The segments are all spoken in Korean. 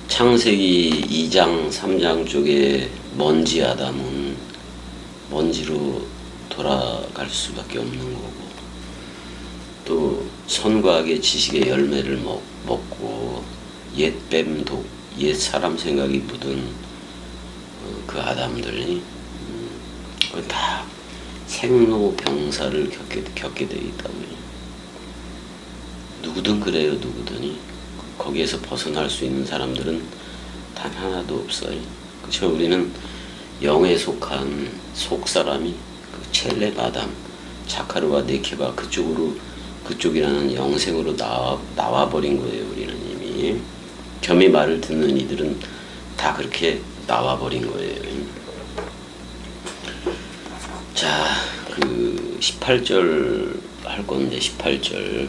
창세기 2장, 3장 쪽에 먼지 아담은 먼지로 돌아갈 수밖에 없는 거고, 또 선과 악의 지식의 열매를 먹고 옛 뱀독, 옛 사람 생각이 묻은 그 아담들이 그건 다 생로병사를 겪게 되어 있다고요. 누구든 그래요. 누구든이. 거기에서 벗어날 수 있는 사람들은 단 하나도 없어요. 그렇죠? 우리는 영에 속한 속사람이 그 첼렙 아담, 자카르와 네케바 그쪽이라는 영생으로 나와버린 거예요. 우리는 이미. 겸이 말을 듣는 이들은 다 그렇게 나와버린 거예요. 자, 그 18절 할 건데, 18절 할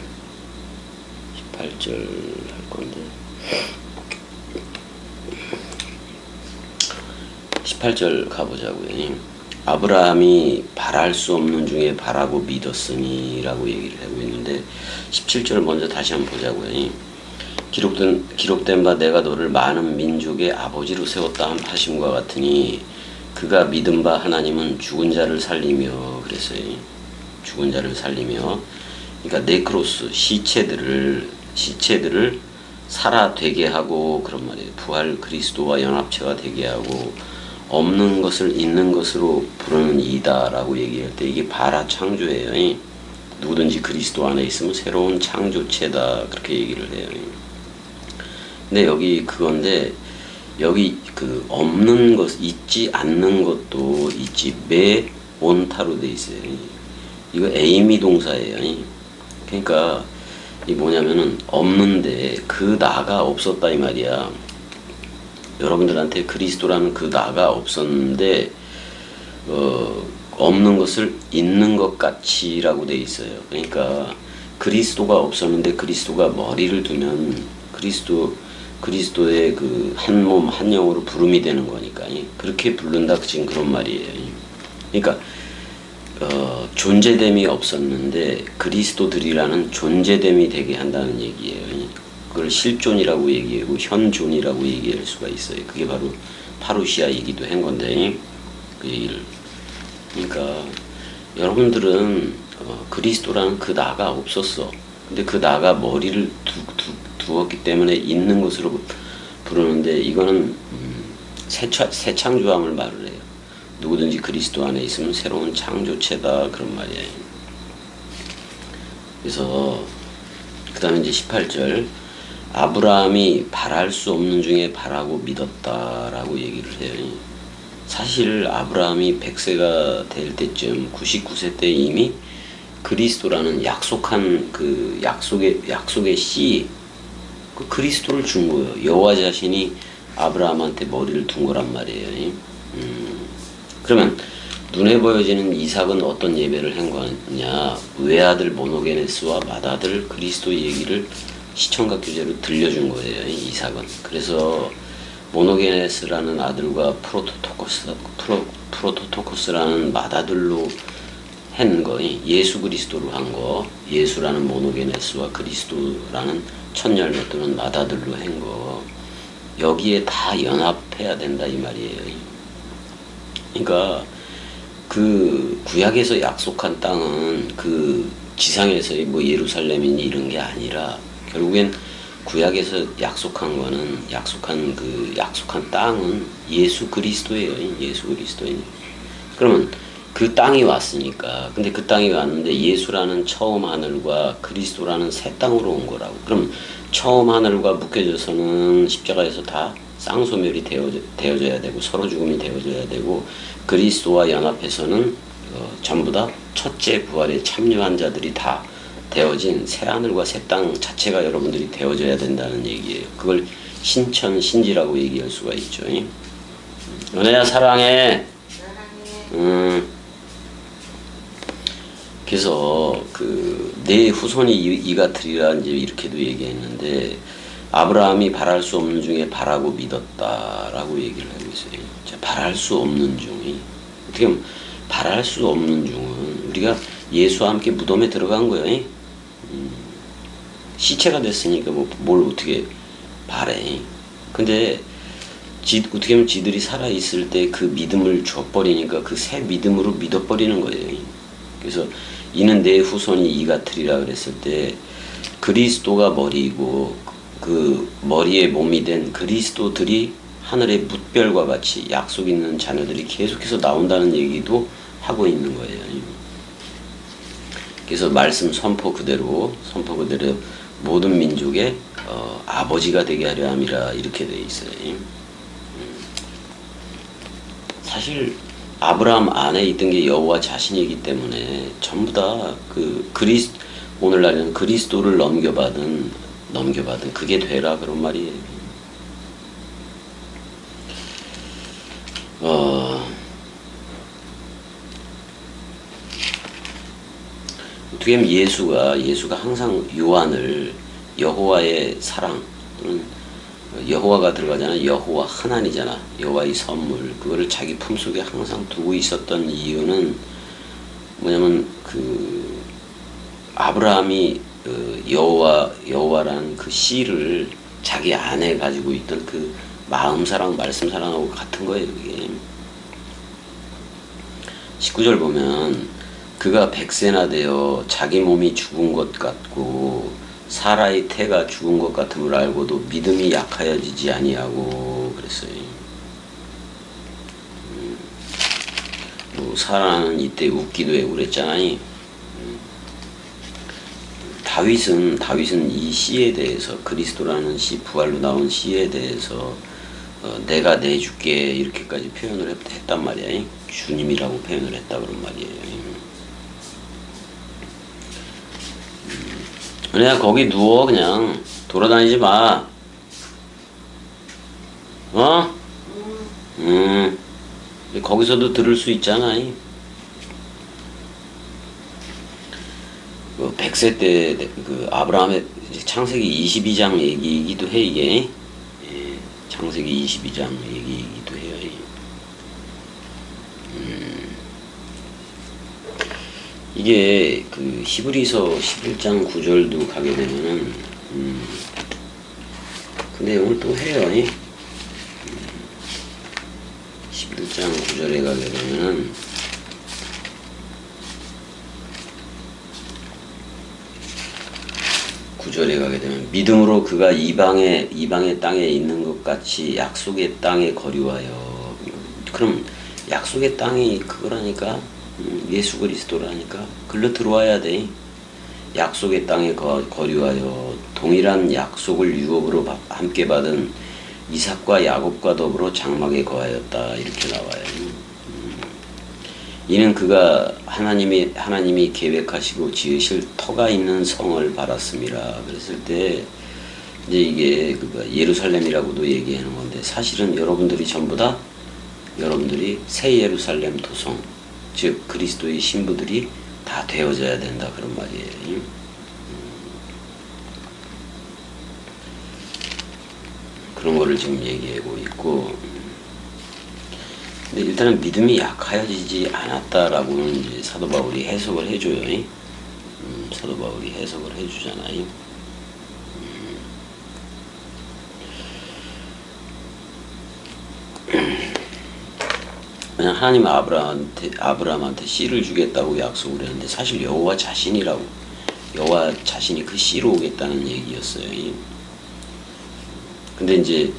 건데 18절 가보자고요. 아브라함이 바랄 수 없는 중에 바라고 믿었으니 라고 얘기를 하고 있는데, 17절 먼저 다시 한번 보자고요. 기록된 바 내가 너를 많은 민족의 아버지로 세웠다 하심과 같으니 그가 믿은 바 하나님은 죽은 자를 살리며 그랬어요. 죽은 자를 살리며, 그러니까 네크로스 시체들을 살아 되게 하고, 그런 말이에요. 부활 그리스도와 연합체가 되게 하고, 없는 것을 있는 것으로 부르는 이다라고 얘기할 때 이게 바라 창조예요. 누구든지 그리스도 안에 있으면 새로운 창조체다, 그렇게 얘기를 해요. 근데 여기 그건데, 여기 그 없는 것, 있지 않는 것도 있지 매 온타로 돼 있어요. 이거 에이미 동사예요. 그러니까 이 뭐냐면은 없는데 그 나가 없었다 이 말이야. 여러분들한테 그리스도라는 그 나가 없었는데 없는 것을 있는 것 같이라고 돼 있어요. 그러니까 그리스도가 없었는데 그리스도가 머리를 두면 그리스도의 그 한 몸 한 영으로 부름이 되는 거니까 그렇게 부른다, 지금 그런 말이에요. 그러니까 존재됨이 없었는데 그리스도들이라는 존재됨이 되게 한다는 얘기예요. 그걸 실존이라고 얘기하고 현존이라고 얘기할 수가 있어요. 그게 바로 파루시아이기도 한 건데, 그 얘기를. 그러니까 여러분들은 그리스도라는 그 나가 없었어. 근데 그 나가 머리를 두었기 때문에 있는 것으로 부르는데, 이거는 새 창조함을 말을 해요. 누구든지 그리스도 안에 있으면 새로운 창조체다, 그런 말이에요. 그래서 그 다음에 이제 18절, 아브라함이 바랄 수 없는 중에 바라고 믿었다라고 얘기를 해요. 사실 아브라함이 100세가 될 때쯤, 99세 때 이미 그리스도라는 약속한 그 약속의 씨, 그 그리스도를 준 거예요. 여호와 자신이 아브라함한테 머리를 둔 거란 말이에요. 그러면 눈에 보여지는 이삭은 어떤 예배를 한 거냐? 외아들 모노게네스와 맏아들 그리스도 얘기를 시청각 교제로 들려준 거예요. 이삭은. 그래서 모노게네스라는 아들과 프로토토코스라는 맏아들로 한 거, 예수 그리스도로 한 거, 예수라는 모노게네스와 그리스도라는 첫 열매 또는 맏아들로 한 거, 여기에 다 연합해야 된다 이 말이에요. 그러니까 그 구약에서 약속한 땅은 그 지상에서의 뭐 예루살렘이니 이런 게 아니라, 결국엔 구약에서 약속한 거는 약속한 땅은 예수 그리스도예요. 예수 그리스도이니. 그러면 그 땅이 왔으니까, 근데 그 땅이 왔는데 예수라는 처음 하늘과 그리스도라는 새 땅으로 온 거라고. 그럼 처음 하늘과 묶여져서는 십자가에서 다 쌍소멸이 되어져야 되고 서로 죽음이 되어져야 되고, 그리스도와 연합해서는 전부 다 첫째 부활에 참여한 자들이 다 되어진 새 하늘과 새 땅 자체가 여러분들이 되어져야 된다는 얘기예요. 그걸 신천신지라고 얘기할 수가 있죠. 은혜야 사랑해. 그래서 내 후손이 이가 되리라 이제 이렇게도 얘기했는데, 아브라함이 바랄 수 없는 중에 바라고 믿었다라고 얘기를 하고 있어요. 자, 바랄 수 없는 중이, 어떻게 보면 바랄 수 없는 중은 우리가 예수와 함께 무덤에 들어간 거예요. 시체가 됐으니까 뭘 어떻게 바래. 근데 어떻게 보면 지들이 살아있을 때 그 믿음을 줘버리니까 그 새 믿음으로 믿어버리는 거예요. 그래서 이는 내 후손이 이 같으리라 그랬을 때 그리스도가 머리이고 그 머리에 몸이 된 그리스도들이 하늘의 뭇별과 같이 약속 있는 자녀들이 계속해서 나온다는 얘기도 하고 있는 거예요. 그래서 말씀 선포 그대로 모든 민족의 아버지가 되게 하려 함이라 이렇게 돼 있어요. 사실 아브라함 안에 있던 게 여호와 자신이기 때문에 전부 다 오늘날에는 그리스도를 넘겨받은 그게 되라 그런 말이에요. 어떻게 보면 예수가 항상 요한을 여호와의 사랑, 여호와가 들어가잖아. 여호와 하나님이잖아. 여호와의 선물, 그거를 자기 품속에 항상 두고 있었던 이유는 뭐냐면 아브라함이 여호와라는 그 씨를 자기 안에 가지고 있던 그 마음 사랑, 말씀 사랑하고 같은 거예요. 그게 19절 보면 그가 100세나 되어 자기 몸이 죽은 것 같고 사라의 태가 죽은 것 같음을 알고도 믿음이 약하여지지 아니하고 그랬어요. 사라는 이때 웃기도 해 그랬잖아요. 다윗은 이 시에 대해서 그리스도라는 시, 부활로 나온 시에 대해서 내가 내줄게 이렇게까지 표현을 했단 말이야. 주님이라고 표현을 했다 그런 말이에요. 그냥 거기 누워 그냥 돌아다니지 마. 거기서도 들을 수 있잖아. 100세 때 아브라함의 창세기 22장 얘기이기도 해 이게. 창세기 22장 얘기이기도 해요. 이게 히브리서 11장 9절도 가게 되면은 그 내용을 또 해요. 11장 9절에 가게 되면은 믿음으로 그가 이방의 땅에 있는 것 같이 약속의 땅에 거류하여. 그럼 약속의 땅이 그거라니까 예수 그리스도라니까 글로 들어와야 돼. 약속의 땅에 거류하여 동일한 약속을 유업으로 함께 받은 이삭과 야곱과 더불어 장막에 거하였다 이렇게 나와요. 이는 그가 하나님이 계획하시고 지으실 터가 있는 성을 바랐음이라 그랬을 때 이제 이게 예루살렘이라고도 얘기하는 건데 사실은 여러분들이 전부 다 여러분들이 새 예루살렘 도성 즉 그리스도의 신부들이 다 되어져야 된다 그런 말이에요. 그런 거를 지금 얘기하고 있고 근데 일단은 믿음이 약하여지지 않았다라고는 이제 사도 바울이 해석을 해줘요. 사도 바울이 해석을 해주잖아요. 그냥 하나님 아브라함한테 씨를 주겠다고 약속을 했는데 사실 여호와 자신이 그 씨로 오겠다는 얘기였어요. 근데 이제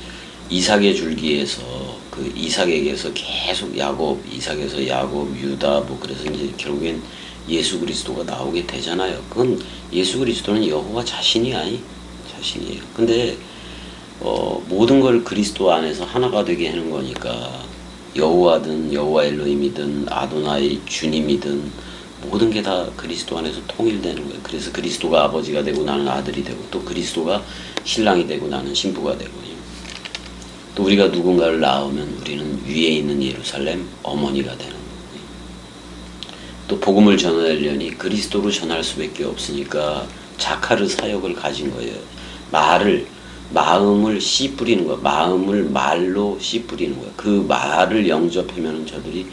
이삭의 줄기에서 이삭에게서 계속 이삭에서 야곱, 유다 그래서 이제 결국엔 예수 그리스도가 나오게 되잖아요. 그건 예수 그리스도는 여호와 자신이에요. 근데 모든 걸 그리스도 안에서 하나가 되게 하는 거니까 여호와든 여호와 엘로힘이든 아도나이 주님이든 모든 게 다 그리스도 안에서 통일되는 거예요. 그래서 그리스도가 아버지가 되고 나는 아들이 되고 또 그리스도가 신랑이 되고 나는 신부가 되고 또 우리가 누군가를 낳으면 우리는 위에 있는 예루살렘 어머니가 되는 거예요. 또 복음을 전하려니 그리스도로 전할 수밖에 없으니까 자카르 사역을 가진 거예요. 마음을 씨 뿌리는 거야. 마음을 말로 씨 뿌리는 거야. 그 말을 영접하면 저들이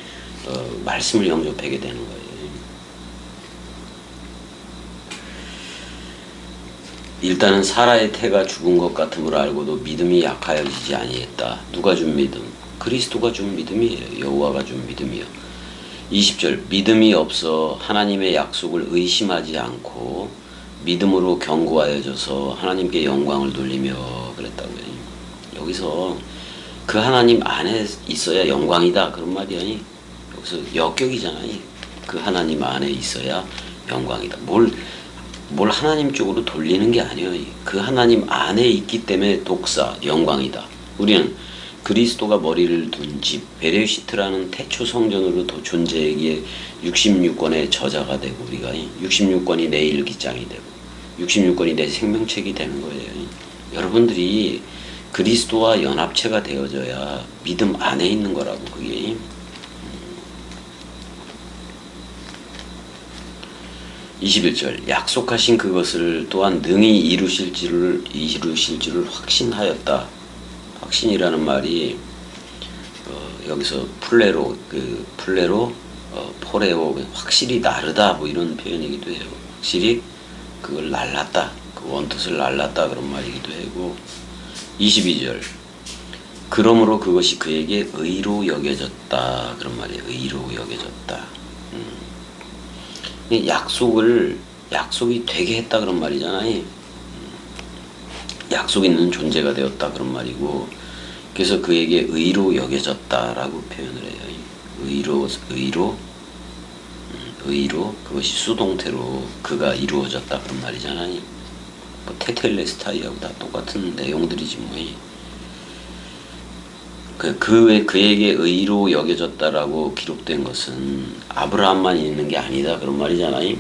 말씀을 영접하게 되는 거예요. 일단은 사라의 태가 죽은 것 같음을 알고도 믿음이 약하여지지 아니했다. 누가 준 믿음? 그리스도가 준 믿음이에요. 여호와가 준 믿음이요. 20절 믿음이 없어 하나님의 약속을 의심하지 않고 믿음으로 견고하여져서 하나님께 영광을 돌리며 그랬다고요. 여기서 그 하나님 안에 있어야 영광이다 그런 말이야. 여기서 역격이잖아요. 그 하나님 안에 있어야 영광이다. 뭘 하나님 쪽으로 돌리는 게 아니에요. 그 하나님 안에 있기 때문에 독사, 영광이다. 우리는 그리스도가 머리를 둔 집, 베레시트라는 태초 성전으로 존재하기에 66권의 저자가 되고 우리가 66권이 내 일기장이 되고 66권이 내 생명책이 되는 거예요. 여러분들이 그리스도와 연합체가 되어져야 믿음 안에 있는 거라고 그게. 21절 약속하신 그것을 또한 능히 이루실 줄을 확신하였다. 확신이라는 말이 여기서 플레로 포레오 확실히 나르다 뭐 이런 표현이기도 해요. 확실히 그걸 날랐다. 그 원뜻을 날랐다 그런 말이기도 하고 22절 그러므로 그것이 그에게 의로 여겨졌다 그런 말이에요. 의로 여겨졌다. 약속이 되게 했다 그런 말이잖아요. 약속 있는 존재가 되었다 그런 말이고 그래서 그에게 의로 여겨졌다라고 표현을 해요. 의로 그것이 수동태로 그가 이루어졌다 그런 말이잖아요. 뭐 테텔레스타이하고 다 똑같은 내용들이지 뭐. 그에게 의로 여겨졌다라고 기록된 것은 아브라함만 있는 게 아니다 그런 말이잖아요.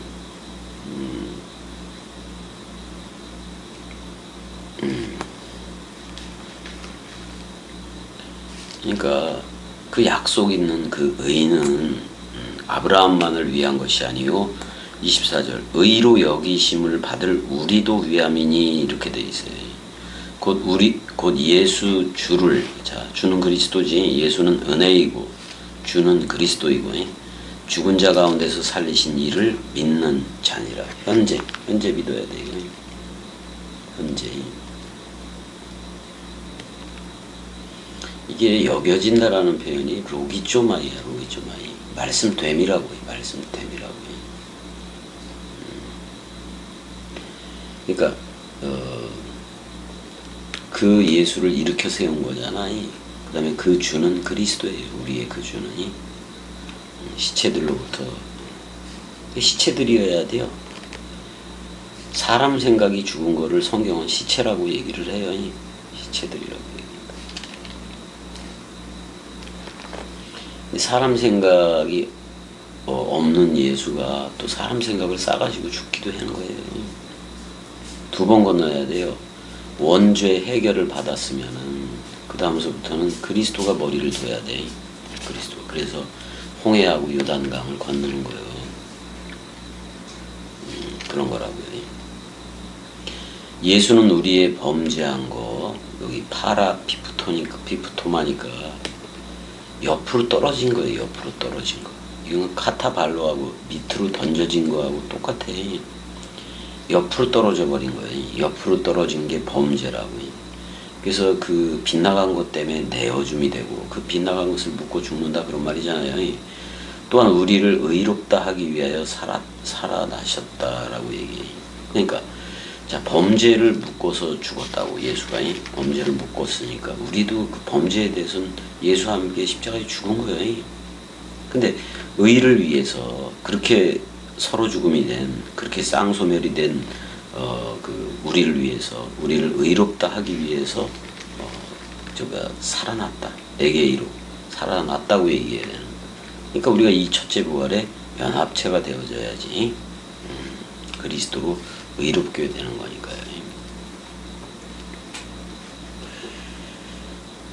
그러니까 그 약속 있는 그 의는 아브라함만을 위한 것이 아니요 24절 의로 여기심을 받을 우리도 위함이니 이렇게 돼 있어요. 곧 예수 주를 주는 그리스도지 예수는 은혜이고 주는 그리스도이고 죽은 자 가운데서 살리신 이를 믿는 자니라. 현재 믿어야 돼. 현재 이게 여겨진다라는 표현이 로기조마이야. 말씀됨이라고 해. 그러니까 그 예수를 일으켜 세운 거잖아. 그 다음에 그 주는 그리스도예요. 우리의 그 주는 시체들로부터 시체들이어야 돼요. 사람 생각이 죽은 거를 성경은 시체라고 얘기를 해요. 시체들이라고 얘기합니다. 사람 생각이 없는 예수가 또 사람 생각을 싸가지고 죽기도 하는 거예요. 두 번 건너야 돼요. 원죄 해결을 받았으면은 그 다음서부터는 그리스도가 머리를 둬야 돼. 그리스도. 그래서 홍해하고 요단강을 건너는 거예요. 그런 거라고요. 예수는 우리의 범죄한 거 여기 파라 피프토마니까 옆으로 떨어진 거예요. 옆으로 떨어진 거. 이건 카타발로하고 밑으로 던져진 거하고 똑같아. 옆으로 떨어져 버린 거예요. 옆으로 떨어진 게 범죄라고. 그래서 그 빗나간 것 때문에 내어줌이 되고 그 빗나간 것을 묻고 죽는다 그런 말이잖아요. 또한 우리를 의롭다 하기 위하여 살아나셨다라고 얘기해요. 그러니까 범죄를 묶어서 죽었다고 예수가 범죄를 묶었으니까 우리도 그 범죄에 대해서는 예수와 함께 십자가에 죽은 거예요. 근데 의를 위해서 그렇게 서로 죽음이 된 그렇게 쌍소멸이 된 우리를 위해서 우리를 의롭다 하기 위해서 살아났다. 에게이로 살아났다고 얘기해야 되는 거예요. 그러니까 우리가 이 첫째 부활에 연합체가 되어져야지 그리스도로 의롭게 되는 거니까요.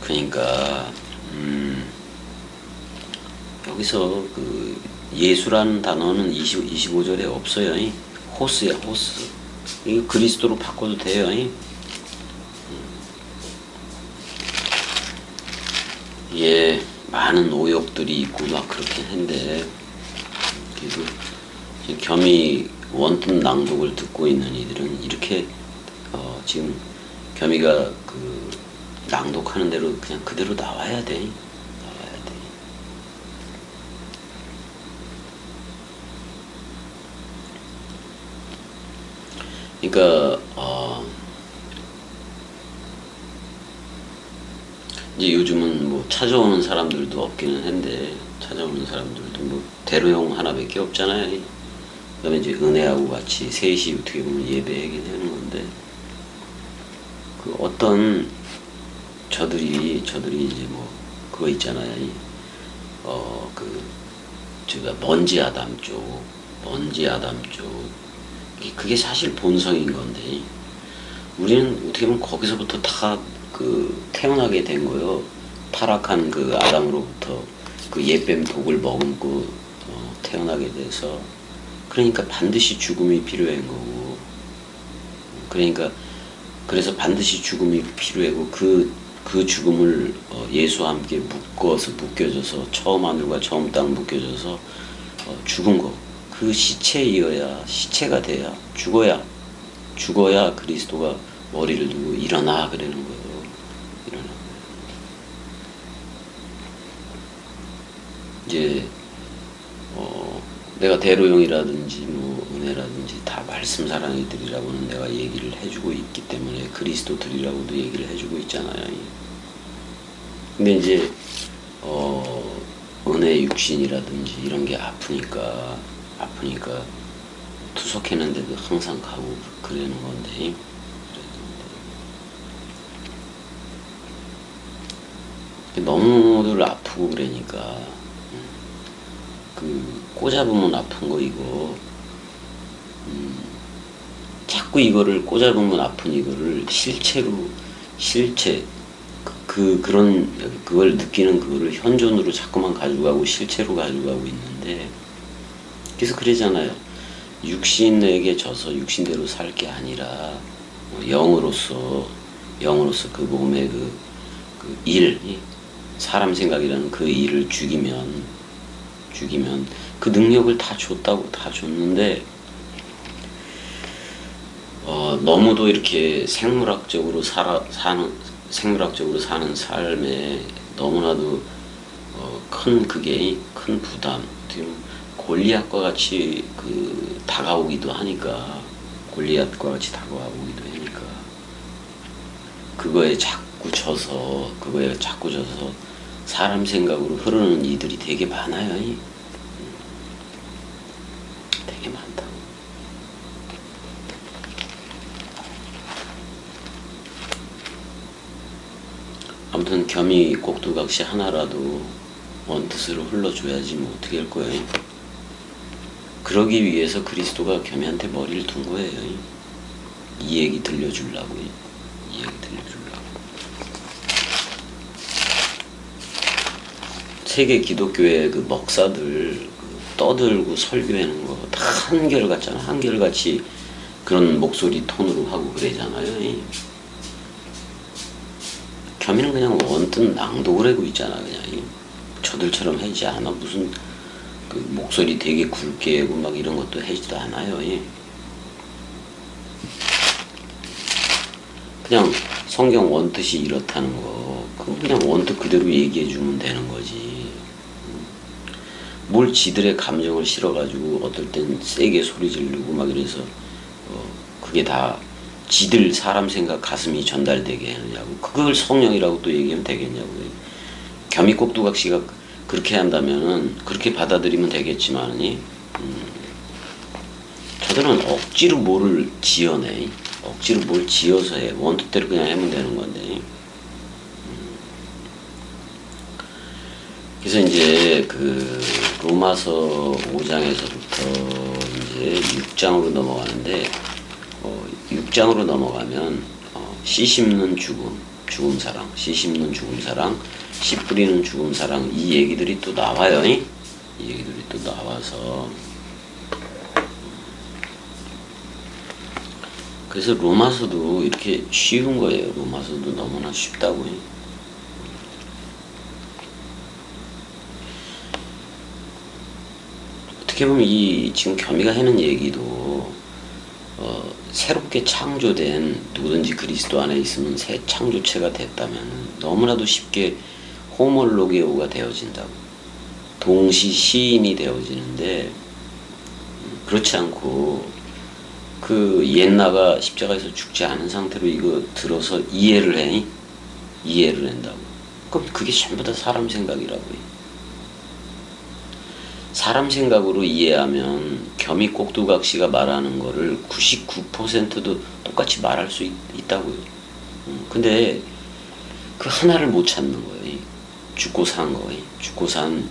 그러니까 여기서 그 예수라는 단어는 25절에 없어요. 호스야, 호스. 이거 그리스도로 바꿔도 돼요. 예, 많은 오역들이 있고 막 그렇긴 한데 그래도 겸이 원뜻 낭독을 듣고 있는 이들은 이렇게 지금 겸이가 그 낭독하는 대로 그냥 그대로 나와야 돼. 나와야 돼. 그러니까 이제 요즘은 뭐 찾아오는 사람들도 없기는 한데, 찾아오는 사람들도 뭐 대로용 하나밖에 없잖아요. 그다음에 이제 은혜하고 같이 셋이 어떻게 보면 예배하게 되는 건데, 그 어떤 저들이 이제 뭐 그거 있잖아요. 그 제가 먼지 아담 쪽, 그게 사실 본성인 건데, 우리는 어떻게 보면 거기서부터 다 그 태어나게 된 거요. 타락한 그 아담으로부터 그 옛뱀 독을 머금고 태어나게 돼서, 그러니까 반드시 죽음이 필요한 거고, 그러니까 그래서 반드시 죽음이 필요하고, 그 죽음을 예수와 함께 묶여져서 처음 하늘과 처음 땅 묶여져서 죽은 거, 그 시체가 돼야, 죽어야 그리스도가 머리를 두고 일어나 그러는 거예요. 일어나. 이제 내가 대로용이라든지 뭐 은혜라든지 다 말씀 사랑이들이라고는 내가 얘기를 해주고 있기 때문에 그리스도들이라고도 얘기를 해주고 있잖아요. 근데 이제 은혜 육신이라든지 이런 게 아프니까 투석했는데도 항상 가고 그러는 건데, 너무들 아프고 그러니까 그 꽂아보면 아픈 거 이거, 자꾸 이거를 꽂아보면 아픈 이거를 그걸 느끼는 그거를 현존으로 자꾸만 가져가고 실체로 가져가고 있는데, 그래서 그러잖아요. 육신에게 져서 육신대로 살 게 아니라 영으로서 그 몸의 그 일, 사람 생각이라는 그 일을 죽이면 그 능력을 다 줬는데, 너무도 이렇게 생물학적으로 사는 삶에 너무나도 큰 부담, 골리앗과 같이 다가오기도 하니까, 그거에 자꾸 져서 사람 생각으로 흐르는 이들이 되게 많아요. 되게 많다고. 아무튼 겸이 꼭두각시 하나라도 원뜻으로 흘러줘야지 뭐 어떻게 할 거예요. 그러기 위해서 그리스도가 겸이한테 머리를 둔 거예요. 이 얘기 들려주려고. 세계 기독교의 그 목사들 떠들고 설교하는 거 다 한결같이 그런 목소리 톤으로 하고 그러잖아요. 겸이는 그냥 원뜻 낭독을 하고 있잖아. 그냥 저들처럼 하지 않아. 무슨 그 목소리 되게 굵게 하고 막 이런 것도 하지도 않아요. 그냥 성경 원뜻이 이렇다는 거, 그냥 원뜻 그대로 얘기해 주면 되는 거지. 뭘 지들의 감정을 실어가지고 어떨 땐 세게 소리 지르고 막 이래서 그게 다 지들 사람 생각 가슴이 전달되게 하느냐고. 그걸 성령이라고 또 얘기하면 되겠냐고요. 겸이 꼭두각시가 그렇게 한다면은 그렇게 받아들이면 되겠지만은, 저들은 억지로 뭐를 지어내. 억지로 뭘 지어서 해. 원뜻대로 그냥 하면 되는 건데. 그래서 이제 그 로마서 5장에서부터 이제 6장으로 넘어가는데, 6장으로 넘어가면 씨 심는 죽음 사랑, 씨 심는 죽음 사랑, 씨 뿌리는 죽음 사랑, 이 얘기들이 또 나와요. 이 얘기들이 또 나와서, 그래서 로마서도 이렇게 쉬운 거예요. 로마서도 너무나 쉽다고요. 어떻게 보면 이 지금 겸이가 하는 얘기도 새롭게 창조된 누구든지 그리스도 안에 있으면 새 창조체가 됐다면 너무나도 쉽게 호몰로게오가 되어진다고. 동시 시인이 되어지는데 그렇지 않고 그 옛나가 십자가에서 죽지 않은 상태로 이거 들어서 이해를 해? 이해를 한다고. 그럼 그게 전부 다 사람 생각이라고요. 사람 생각으로 이해하면 겸이 꼭두각시가 말하는 거를 99%도 똑같이 말할 수 있다고요. 근데 그 하나를 못 찾는 거예요. 죽고 산 거예요. 죽고 산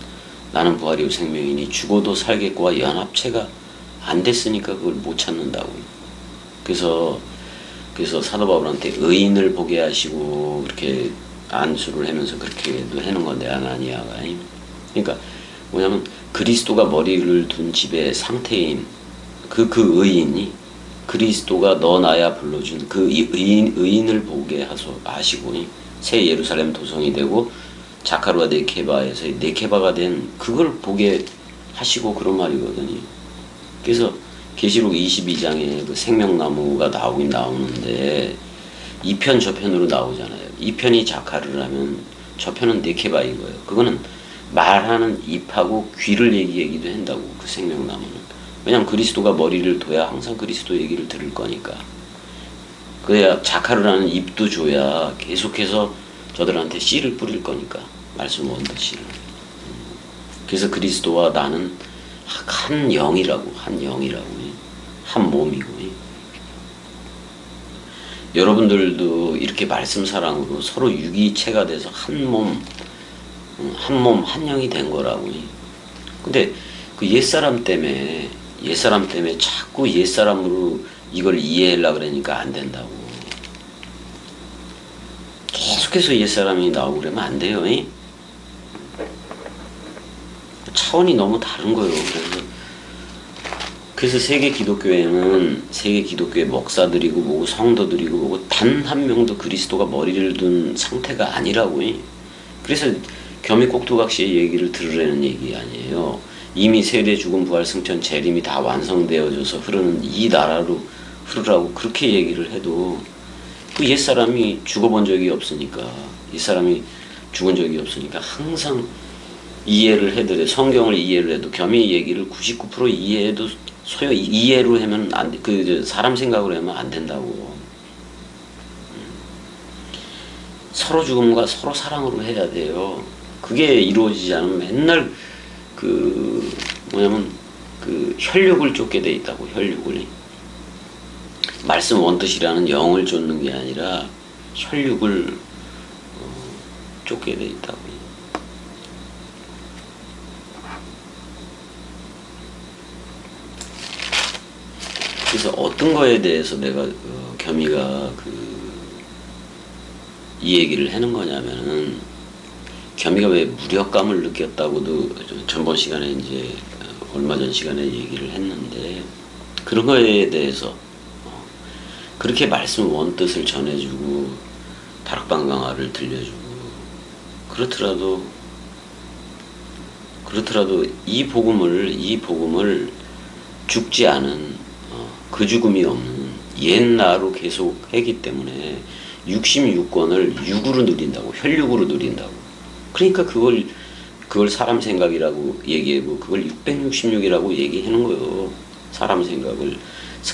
나는 부활이요 생명이니 죽어도 살겠고와 연합체가 안 됐으니까 그걸 못 찾는다고요. 그래서 사도 바울한테 의인을 보게 하시고 이렇게 안수를 하면서 그렇게도 해놓은 건데 아나니아가. 그러니까 뭐냐면 그리스도가 머리를 둔 집의 상태인 그 의인이 그리스도가 너 나야 불러준 그 의인을 보게 하시고 새 예루살렘 도성이 되고 자카르와 네케바에서 네케바가 된 그걸 보게 하시고 그런 말이거든요. 그래서 계시록 22장에 그 생명나무가 나오긴 나오는데 이 편 저편으로 나오잖아요. 이 편이 자카르라면 저편은 네케바인 거예요. 그거는 말하는 입하고 귀를 얘기하기도 한다고. 그 생명나무는. 왜냐면 그리스도가 머리를 둬야 항상 그리스도 얘기를 들을 거니까. 그래야 자카르라는 입도 줘야 계속해서 저들한테 씨를 뿌릴 거니까. 말씀 원더 씨를. 그래서 그리스도와 나는 한 영이라고. 한 몸이고. 여러분들도 이렇게 말씀 사랑으로 서로 유기체가 돼서 한 몸, 한 영이 된 거라고. 근데 그 옛사람 때문에 자꾸 옛사람으로 이걸 이해하려고 그러니까 안 된다고. 계속해서 옛사람이 나오고 그러면 안 돼요. 차원이 너무 다른 거예요. 그래서 세계 기독교의 목사들이고 뭐고 성도들이고 뭐고 단 한 명도 그리스도가 머리를 둔 상태가 아니라고. 그래서 겸이 꼭두각시의 얘기를 들으라는 얘기 아니에요. 이미 세례 죽음 부활 승천 재림이 다 완성되어져서 흐르는 이 나라로 흐르라고 그렇게 얘기를 해도 그 옛사람이 죽어본 적이 없으니까 옛사람이 죽은 적이 없으니까 항상 이해를 해도 성경을 이해를 해도 겸이 얘기를 99% 이해해도 이해로 하면 안 돼. 그 사람 생각으로 하면 안 된다고. 서로 죽음과 서로 사랑으로 해야 돼요. 그게 이루어지지 않으면 맨날 그 혈육을 쫓게 돼 있다고. 혈육을. 말씀 원뜻이라는 영을 쫓는 게 아니라 혈육을 쫓게 돼 있다고. 그래서 어떤 거에 대해서 내가 겸이가 이 얘기를 하는 거냐면은 겸이가 왜 무력감을 느꼈다고도 전번 시간에 이제 얼마 전 시간에 얘기를 했는데 그런 거에 대해서 그렇게 말씀 원뜻을 전해주고 다락방 강화를 들려주고 그렇더라도 이 복음을 죽지 않은 그 죽음이 없는 옛나로 계속 했기 때문에 66권을 육으로 누린다고. 혈육으로 누린다고. 그러니까 그걸 사람 생각이라고 얘기하고 그걸 666이라고 얘기하는 거예요. 사람 생각을.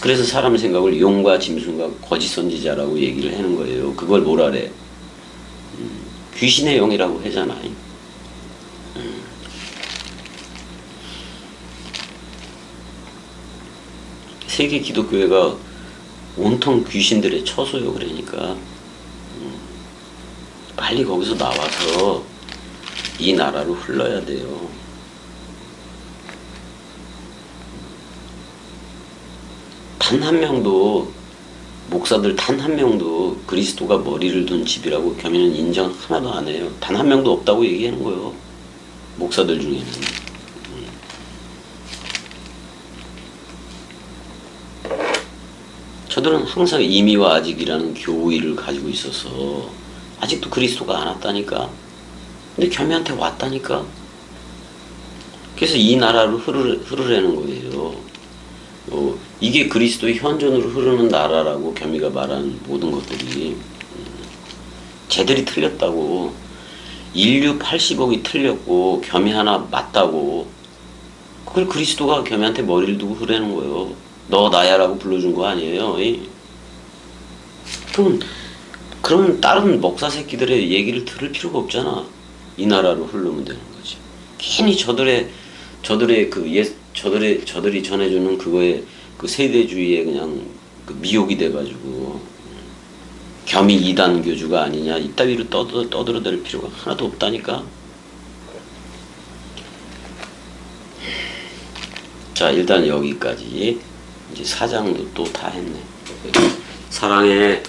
그래서 사람 생각을 용과 짐승과 거짓 선지자라고 얘기를 하는 거예요. 그걸 뭐라 그래? 귀신의 영이라고 하잖아. 세계 기독교회가 온통 귀신들의 처소요. 그러니까 빨리 거기서 나와서 이 나라로 흘러야 돼요. 단 한 명도 목사들 단 한 명도 그리스도가 머리를 둔 집이라고 겸이는 인정 하나도 안 해요. 단 한 명도 없다고 얘기하는 거예요. 목사들 중에는. 저들은 항상 이미와 아직이라는 교의를 가지고 있어서 아직도 그리스도가 안 왔다니까. 근데 겸이한테 왔다니까. 그래서 이 나라로 흐르라는 거예요. 이게 그리스도의 현존으로 흐르는 나라라고 겸이가 말하는 모든 것들이 쟤들이 틀렸다고. 인류 80억이 틀렸고 겸이 하나 맞다고. 그걸 그리스도가 겸이한테 머리를 두고 흐르는 거예요. 너 나야라고 불러준 거 아니에요. 그럼 다른 목사 새끼들의 얘기를 들을 필요가 없잖아. 이 나라로 흐르면 되는 거지. 괜히 저들이 전해주는 그거에 그 세대주의에 그냥 그 미혹이 돼가지고 겸이 이단 교주가 아니냐 이따위로 떠들어댈 필요가 하나도 없다니까. 자, 일단 여기까지. 이제 4장도 또 다 했네. 사랑해.